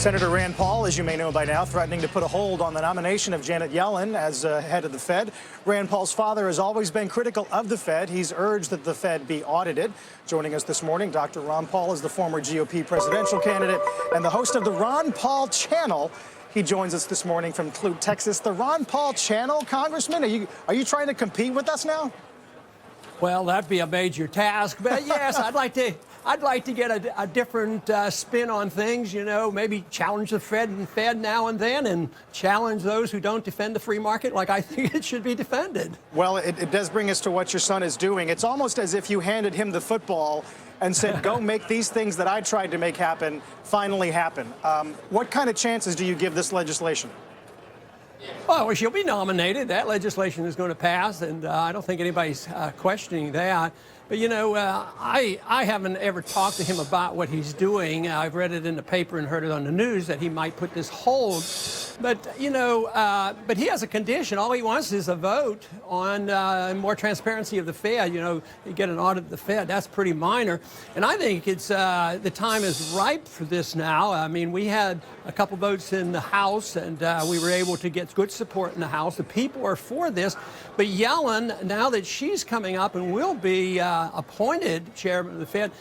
Senator Rand Paul, as you may know by now, threatening to put a hold on the nomination of Janet Yellen as head of the Fed. Rand Paul's father has always been critical of the Fed. He's urged that the Fed be audited. Joining us this morning, Dr. Ron Paul is the former GOP presidential candidate and the host of the Ron Paul Channel. He joins us this morning from Clute, Texas. The Ron Paul Channel, Congressman, are you trying to compete with us now? Well, that'd be a major task, but yes, I'd like to get a different spin on things, you know, maybe challenge the Fed now and then and challenge those who don't defend the free market like I think it should be defended. Well, it does bring us to what your son is doing. It's almost as if you handed him the football and said, go make these things that I tried to make happen finally happen. What kind of chances do you give this legislation? Well, she'll be nominated. That legislation is going to pass, and I don't think anybody's questioning that. But, you know, I haven't ever talked to him about what he's doing. I've read it in the paper and heard it on the news that he might put this hold. But, you know, but he has a condition. All he wants is a vote on more transparency of the Fed. You know, you get an audit of the Fed. That's pretty minor. And I think it's the time is ripe for this now. I mean, we had a couple votes in the House, and we were able to get good support in the House. The people are for this. But Yellen, now that she's coming up and will be appointed chairman of the Fed,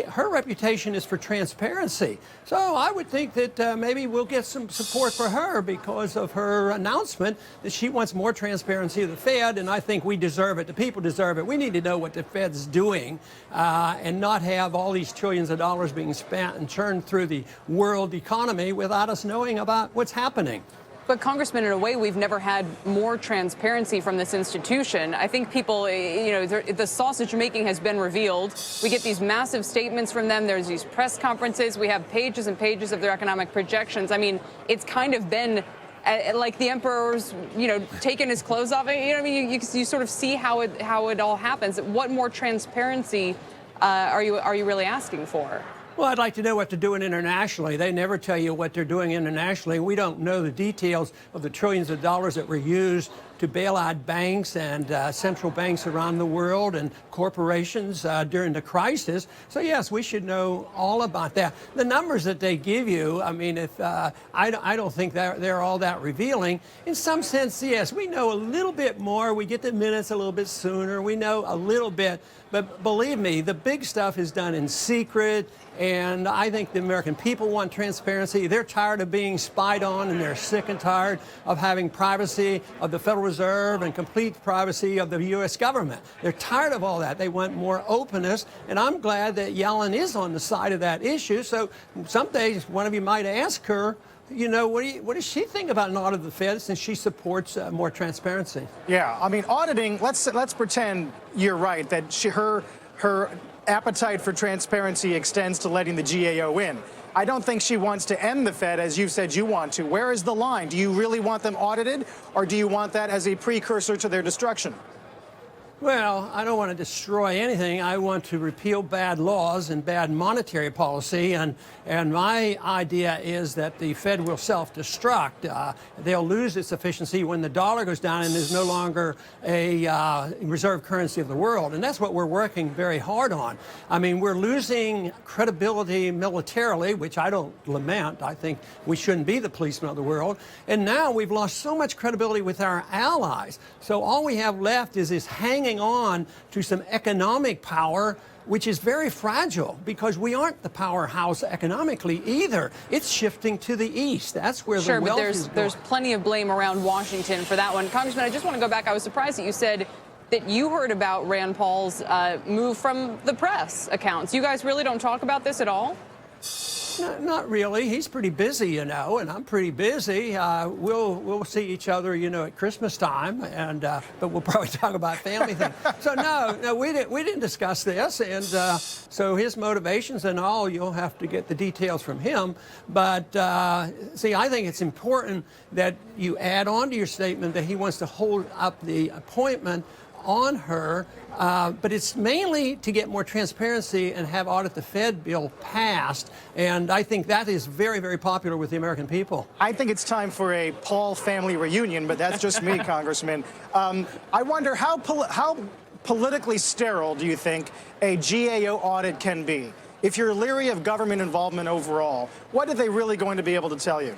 her reputation is for transparency. So I would think that maybe we'll get some support for her because of her announcement that she wants more transparency of the Fed, and I think we deserve it. The people deserve it. We need to know what the Fed's doing and not have all these trillions of dollars being spent and churned through the world economy without us knowing about what's happening. But, Congressman, in a way, we've never had more transparency from this institution. I think people, you know, the sausage making has been revealed. We get these massive statements from them. There's these press conferences. We have pages and pages of their economic projections. I mean, it's kind of been like the emperor's, you know, taking his clothes off. You know what I mean? You sort of see how it all happens. What more transparency are you really asking for? Well, I'd like to know what they're doing internationally. They never tell you what they're doing internationally. We don't know the details of the trillions of dollars that were used to bail out banks and central banks around the world and corporations during the crisis. So, yes, we should know all about that. The numbers that they give you, I mean, I don't think they're all that revealing. In some sense, yes, we know a little bit more. We get the minutes a little bit sooner. We know a little bit. But believe me, the big stuff is done in secret, and I think the American people want transparency. They're tired of being spied on, and they're sick and tired of having privacy of the Federal Reserve and complete privacy of the U.S. government. They're tired of all that. They want more openness, and I'm glad that Yellen is on the side of that issue. So someday one of you might ask her, you know, what does she think about an audit of the Fed since she supports more transparency? Yeah, I mean, auditing, let's pretend you're right, that her appetite for transparency extends to letting the GAO in. I don't think she wants to end the Fed as you've said you want to. Where is the line? Do you really want them audited, or do you want that as a precursor to their destruction? Well, I don't want to destroy anything. I want to repeal bad laws and bad monetary policy, and my idea is that the Fed will self-destruct. They'll lose its efficiency when the dollar goes down and is no longer a reserve currency of the world, and that's what we're working very hard on. I mean, we're losing credibility militarily, which I don't lament. I think we shouldn't be the policemen of the world, and now we've lost so much credibility with our allies. So all we have left is this hanging on to some economic power, which is very fragile because we aren't the powerhouse economically either. It's shifting to the east. That's where the wealth is going. There's plenty of blame around Washington for that one. Congressman, I just want to go back. I was surprised that you said that you heard about Rand Paul's move from the press accounts. You guys really don't talk about this at all? Not really. He's pretty busy, you know, and I'm pretty busy. We'll see each other, you know, at Christmas time, and but we'll probably talk about family things. So no, we didn't discuss this, and so his motivations and all, you'll have to get the details from him. But see, I think it's important that you add on to your statement that he wants to hold up the appointment on her, but it's mainly to get more transparency and have Audit the Fed bill passed, and I think that is very, very popular with the American people. I think it's time for a Paul family reunion, but that's just me, Congressman. I wonder how politically sterile do you think a GAO audit can be? If you're leery of government involvement overall, what are they really going to be able to tell you?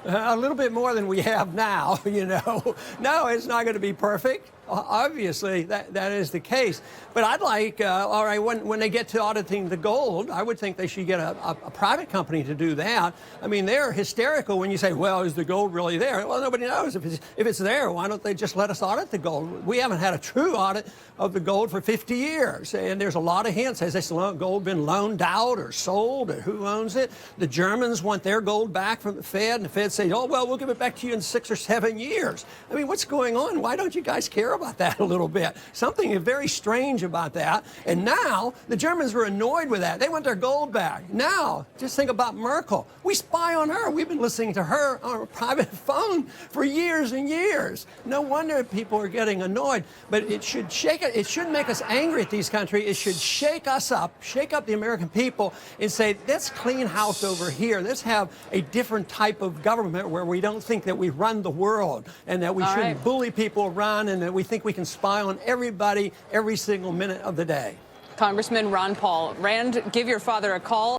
A little bit more than we have now, you know. No, it's not going to be perfect. Obviously, that is the case. But I'd like, all right, when they get to auditing the gold, I would think they should get a private company to do that. I mean, they're hysterical when you say, well, is the gold really there? Well, nobody knows. If it's there, why don't they just let us audit the gold? We haven't had a true audit of the gold for 50 years. And there's a lot of hints. Has this gold been loaned out or sold, or who owns it? The Germans want their gold back from the Fed, and the Fed says, oh, well, we'll give it back to you in 6 or 7 years. I mean, what's going on? Why don't you guys care about that a little bit? Something very strange about that. And now the Germans were annoyed with that. They want their gold back. Now, just think about Merkel. We spy on her. We've been listening to her on a private phone for years and years. No wonder people are getting annoyed. But it should shake it. It shouldn't make us angry at these countries. It should shake us up, shake up the American people, and say, let's clean house over here. Let's have a different type of government where we don't think that we run the world, and that we shouldn't bully people around, and that we think we can spy on everybody every single minute of the day. Congressman Ron Paul. Rand, give your father a call.